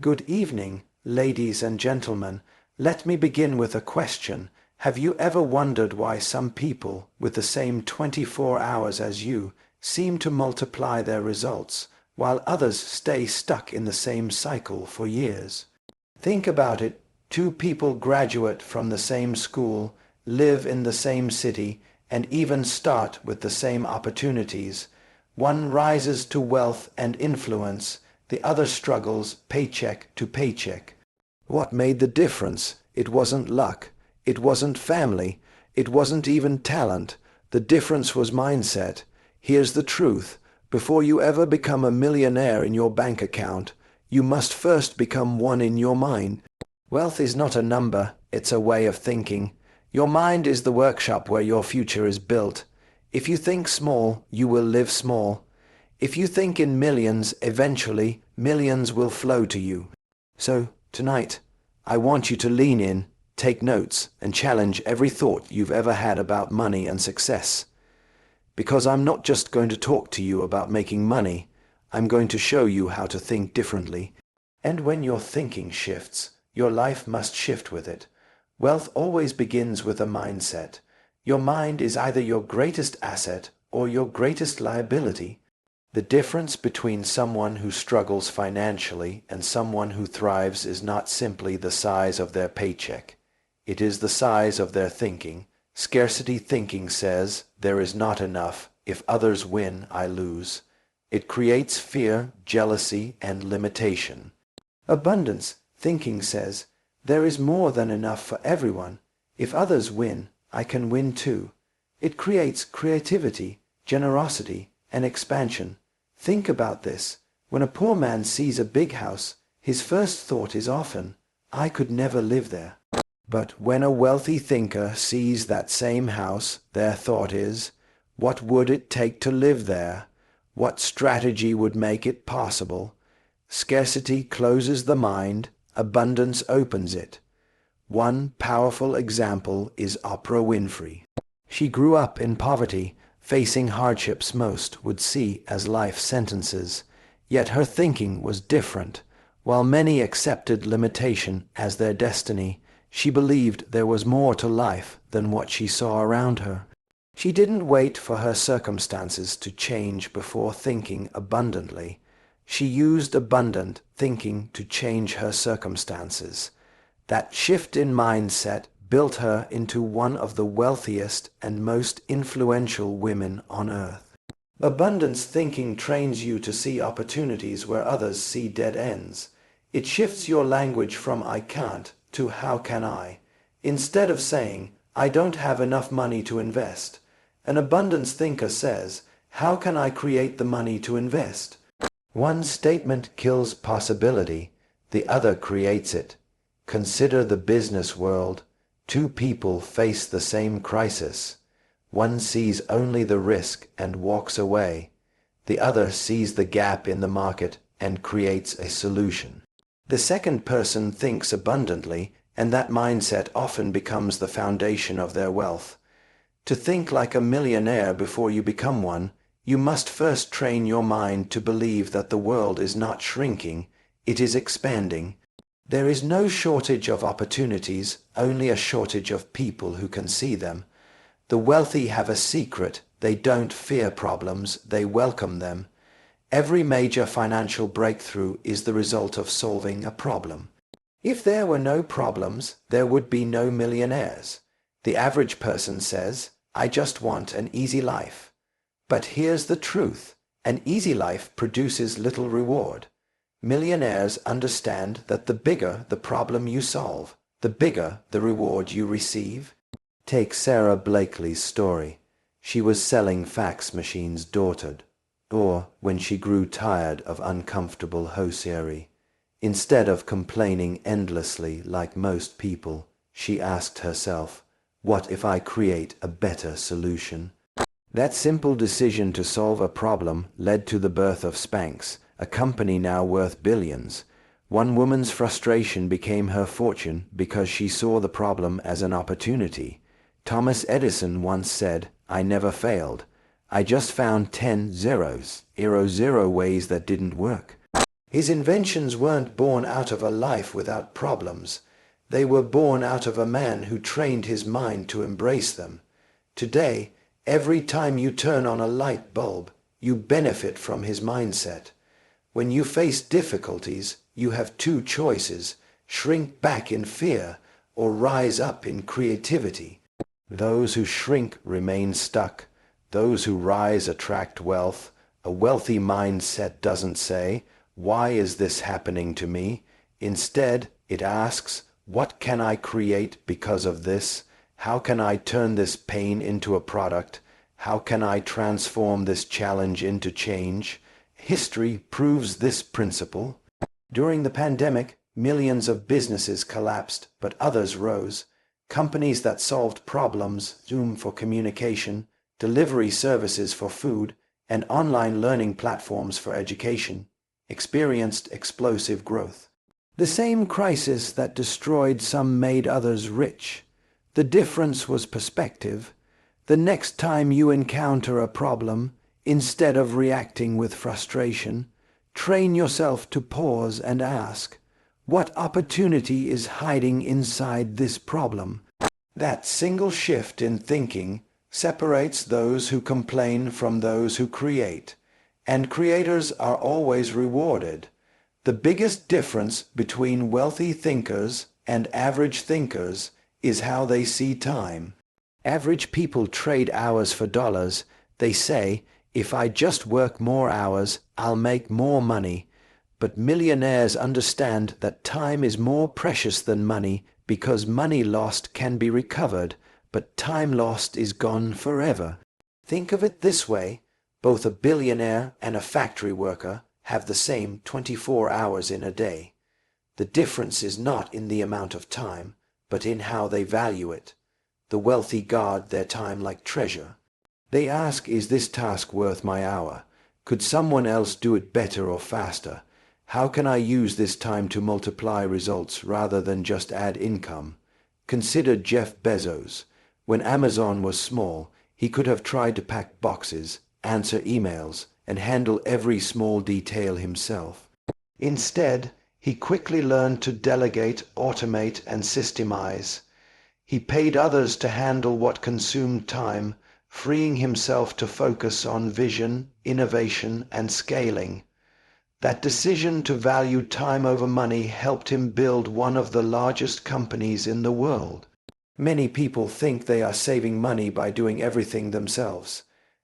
Good evening, ladies and gentlemen. Let me begin with a question. Have you ever wondered why some people with the same 24 hours as you seem to multiply their results, while others stay stuck in the same cycle for years? Think about it. Two people graduate from the same school, live in the same city, and even start with the same opportunities. One rises to wealth and influence, the other struggles paycheck to paycheck. What made the difference? It wasn't luck. It wasn't family. It wasn't even talent. The difference was mindset. Here's the truth. Before you ever become a millionaire in your bank account, you must first become one in your mind. Wealth is not a number, it's a way of thinking. Your mind is the workshop where your future is built. If you think small, you will live small. If you think in millions, eventually, millions will flow to you. So, tonight, I want you to lean in, take notes, and challenge every thought you've ever had about money and success. Because I'm not just going to talk to you about making money, I'm going to show you how to think differently. And when your thinking shifts, your life must shift with it. Wealth always begins with a mindset. Your mind is either your greatest asset or your greatest liability. The difference between someone who struggles financially and someone who thrives is not simply the size of their paycheck. It is the size of their thinking. Scarcity thinking says, there is not enough. If others win, I lose. It creates fear, jealousy, and limitation. Abundance thinking says, there is more than enough for everyone. If others win, I can win too. It creates creativity, generosity, and expansion. Think about this. When a poor man sees a big house, his first thought is often, I could never live there. But when a wealthy thinker sees that same house, their thought is, what would it take to live there? What strategy would make it possible? Scarcity closes the mind, abundance opens it. One powerful example is Oprah Winfrey. She grew up in poverty, facing hardships most would see as life sentences. Yet her thinking was different. While many accepted limitation as their destiny, she believed there was more to life than what she saw around her. She didn't wait for her circumstances to change before thinking abundantly. She used abundant thinking to change her circumstances. That shift in mindset built her into one of the wealthiest and most influential women on earth. Abundance thinking trains you to see opportunities where others see dead ends. It shifts your language from I can't to how can I. Instead of saying, I don't have enough money to invest, an abundance thinker says, how can I create the money to invest? One statement kills possibility, the other creates it. Consider the business world. Two people face the same crisis. One sees only the risk and walks away. The other sees the gap in the market and creates a solution. The second person thinks abundantly, and that mindset often becomes the foundation of their wealth. To think like a millionaire before you become one, you must first train your mind to believe that the world is not shrinking, it is expanding. There is no shortage of opportunities, only a shortage of people who can see them. The wealthy have a secret. They don't fear problems, they welcome them. Every major financial breakthrough is the result of solving a problem. If there were no problems, there would be no millionaires. The average person says, I just want an easy life. But here's the truth. An easy life produces little reward. Millionaires understand that the bigger the problem you solve, the bigger the reward you receive. Take Sarah Blakely's story. She was selling fax machines dotted. Or when she grew tired of uncomfortable hosiery. Instead of complaining endlessly like most people, she asked herself, what if I create a better solution? That simple decision to solve a problem led to the birth of Spanx, a company now worth billions. One woman's frustration became her fortune because she saw the problem as an opportunity. Thomas Edison once said, I never failed. I just found 10 zeros, zero ways that didn't work. His inventions weren't born out of a life without problems. They were born out of a man who trained his mind to embrace them. Today, every time you turn on a light bulb, you benefit from his mindset. When you face difficulties, you have two choices: shrink back in fear or rise up in creativity. Those who shrink remain stuck. Those who rise attract wealth. A wealthy mindset doesn't say, "Why is this happening to me?" Instead, it asks, "What can I create because of this? How can I turn this pain into a product? How can I transform this challenge into change?" History proves this principle. During the pandemic, millions of businesses collapsed, but others rose. Companies that solved problems, Zoom for communication, delivery services for food, and online learning platforms for education, experienced explosive growth. The same crisis that destroyed some made others rich. The difference was perspective. The next time you encounter a problem, instead of reacting with frustration, train yourself to pause and ask, what opportunity is hiding inside this problem? That single shift in thinking separates those who complain from those who create, and creators are always rewarded. The biggest difference between wealthy thinkers and average thinkers is how they see time. Average people trade hours for dollars. They say, "If I just work more hours, I'll make more money." But millionaires understand that time is more precious than money, because money lost can be recovered, but time lost is gone forever. Think of it this way: both a billionaire and a factory worker have the same 24 hours in a day. The difference is not in the amount of time, but in how they value it. The wealthy guard their time like treasure. They ask, "Is this task worth my hour? Could someone else do it better or faster? How can I use this time to multiply results rather than just add income?" Consider Jeff Bezos. When Amazon was small, he could have tried to pack boxes, answer emails, and handle every small detail himself. Instead, he quickly learned to delegate, automate, and systemize. He paid others to handle what consumed time, freeing himself to focus on vision, innovation, and scaling. That decision to value time over money helped him build one of the largest companies in the world. Many people think they are saving money by doing everything themselves.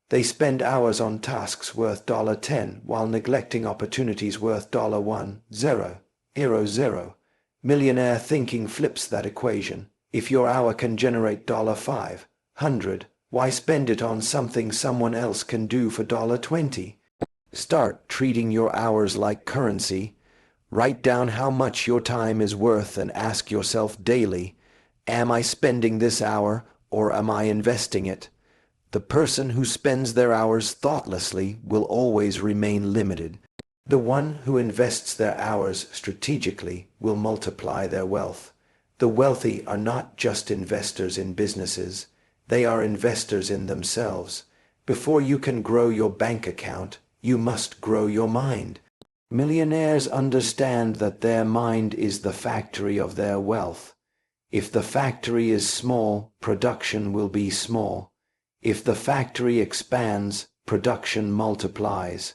They spend hours on tasks worth $10 while neglecting opportunities worth $1.00. Millionaire thinking flips that equation. If your hour can generate $500, why spend it on something someone else can do for $20? Start treating your hours like currency. Write down how much your time is worth and ask yourself daily, am I spending this hour or am I investing it? The person who spends their hours thoughtlessly will always remain limited. The one who invests their hours strategically will multiply their wealth. The wealthy are not just investors in businesses. They are investors in themselves. Before you can grow your bank account, you must grow your mind. Millionaires understand that their mind is the factory of their wealth. If the factory is small, production will be small. If the factory expands, production multiplies.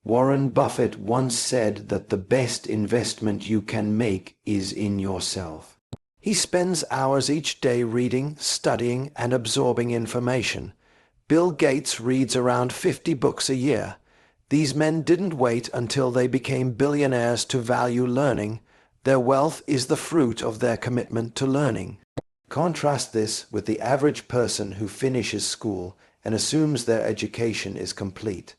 Warren Buffett once said that the best investment you can make is in yourself. He spends hours each day reading, studying, and absorbing information. Bill Gates reads around 50 books a year. These men didn't wait until they became billionaires to value learning. Their wealth is the fruit of their commitment to learning. Contrast this with the average person who finishes school and assumes their education is complete.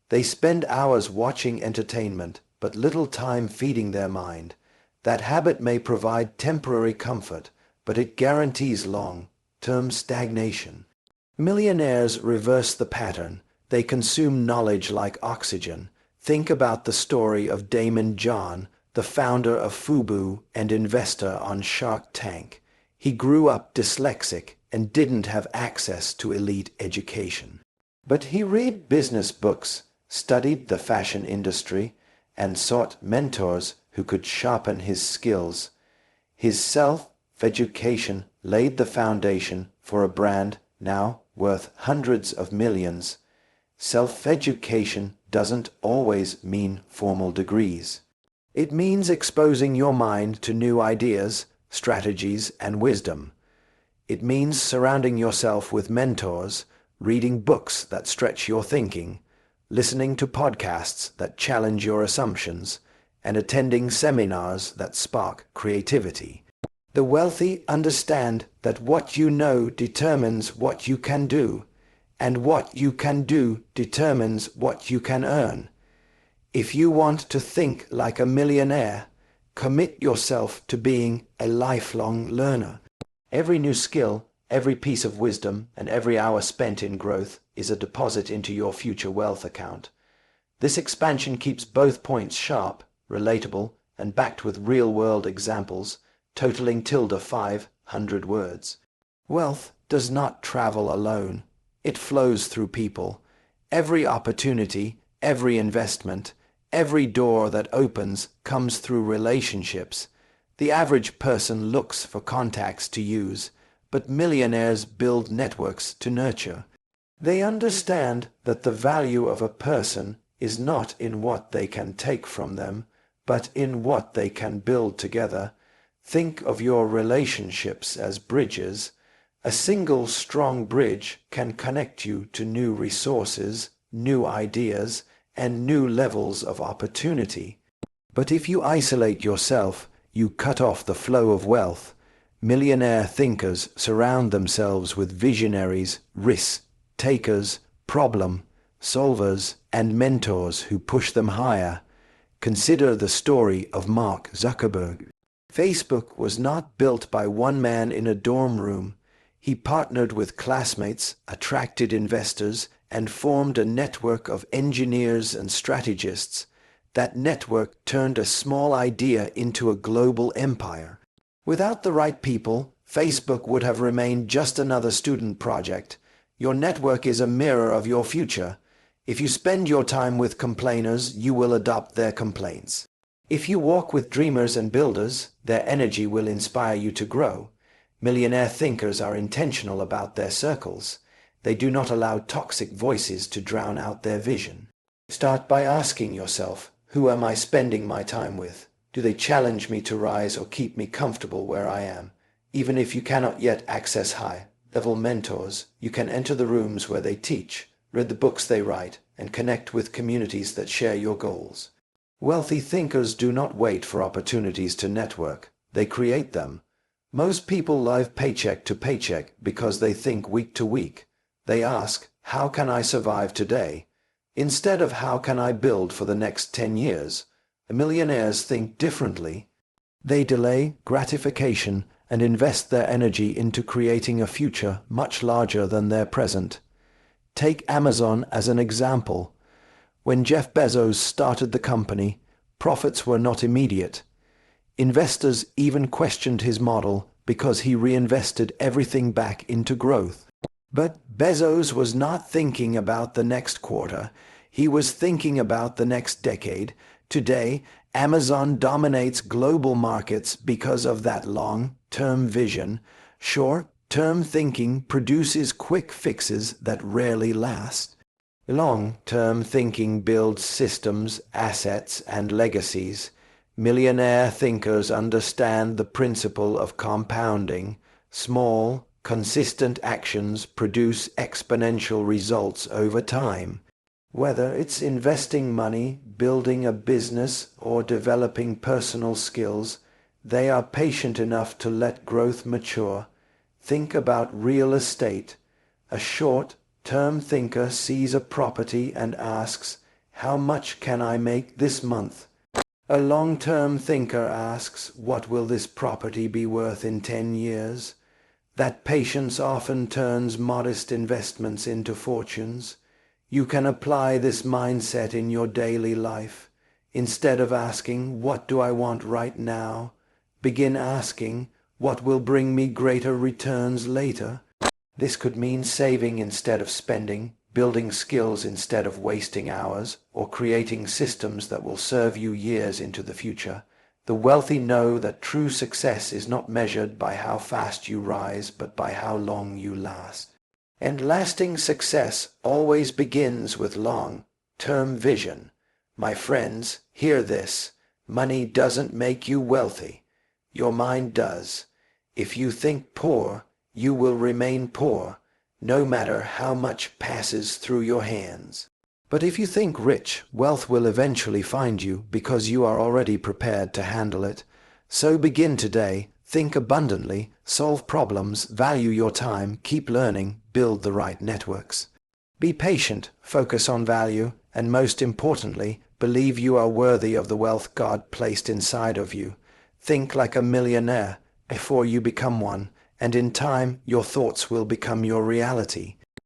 They spend hours watching entertainment, but little time feeding their mind. That habit may provide temporary comfort, but it guarantees long-term stagnation. Millionaires reverse the pattern. They consume knowledge like oxygen. Think about the story of Daymond John, the founder of Fubu and investor on Shark Tank. He grew up dyslexic and didn't have access to elite education. But he read business books, studied the fashion industry, and sought mentors who could sharpen his skills. His self-education laid the foundation for a brand now worth hundreds of millions. Self-education doesn't always mean formal degrees. It means exposing your mind to new ideas, strategies, and wisdom. It means surrounding yourself with mentors, reading books that stretch your thinking, listening to podcasts that challenge your assumptions, and attending seminars that spark creativity. The wealthy understand that what you know determines what you can do, and what you can do determines what you can earn. If you want to think like a millionaire, commit yourself to being a lifelong learner. Every new skill, every piece of wisdom, and every hour spent in growth is a deposit into your future wealth account. This expansion keeps both points sharp, relatable, and backed with real-world examples, totaling 500 words. Wealth does not travel alone. It flows through people. Every opportunity, every investment, every door that opens comes through relationships. The average person looks for contacts to use, but millionaires build networks to nurture. They understand that the value of a person is not in what they can take from them, but in what they can build together. Think of your relationships as bridges. A single strong bridge can connect you to new resources, new ideas, and new levels of opportunity. But if you isolate yourself, you cut off the flow of wealth. Millionaire thinkers surround themselves with visionaries, risk-takers, problem-solvers, and mentors who push them higher. Consider the story of Mark Zuckerberg. Facebook was not built by one man in a dorm room. He partnered with classmates, attracted investors, and formed a network of engineers and strategists. That network turned a small idea into a global empire. Without the right people, Facebook would have remained just another student project. Your network is a mirror of your future. If you spend your time with complainers, you will adopt their complaints. If you walk with dreamers and builders, their energy will inspire you to grow. Millionaire thinkers are intentional about their circles. They do not allow toxic voices to drown out their vision. Start by asking yourself, who am I spending my time with? Do they challenge me to rise or keep me comfortable where I am? Even if you cannot yet access high-level mentors, you can enter the rooms where they teach, read the books they write, and connect with communities that share your goals. Wealthy thinkers do not wait for opportunities to network. They create them. Most people live paycheck to paycheck because they think week to week. They ask, how can I survive today? Instead of how can I build for the next 10 years? Millionaires think differently. They delay gratification and invest their energy into creating a future much larger than their present. Take Amazon as an example. When Jeff Bezos started the company, profits were not immediate. Investors even questioned his model because he reinvested everything back into growth. But Bezos was not thinking about the next quarter. He was thinking about the next decade. Today, Amazon dominates global markets because of that long-term vision. Short-term thinking produces quick fixes that rarely last. Long-term thinking builds systems, assets, and legacies. Millionaire thinkers understand the principle of compounding. Small, consistent actions produce exponential results over time. Whether it's investing money, building a business, or developing personal skills, they are patient enough to let growth mature. Think about real estate. A short-term thinker sees a property and asks, how much can I make this month? A long-term thinker asks, what will this property be worth in 10 years? That patience often turns modest investments into fortunes. You can apply this mindset in your daily life. Instead of asking, what do I want right now? Begin asking, what will bring me greater returns later? This could mean saving instead of spending, building skills instead of wasting hours, or creating systems that will serve you years into the future. The wealthy know that true success is not measured by how fast you rise, but by how long you last. And lasting success always begins with long-term vision. My friends, hear this. Money doesn't make you wealthy. Your mind does. If you think poor, you will remain poor, no matter how much passes through your hands. But if you think rich, wealth will eventually find you because you are already prepared to handle it. So begin today, think abundantly, solve problems, value your time, keep learning, build the right networks. Be patient, focus on value, and most importantly, believe you are worthy of the wealth God placed inside of you. Think like a millionaire before you become one, and in time your thoughts will become your reality.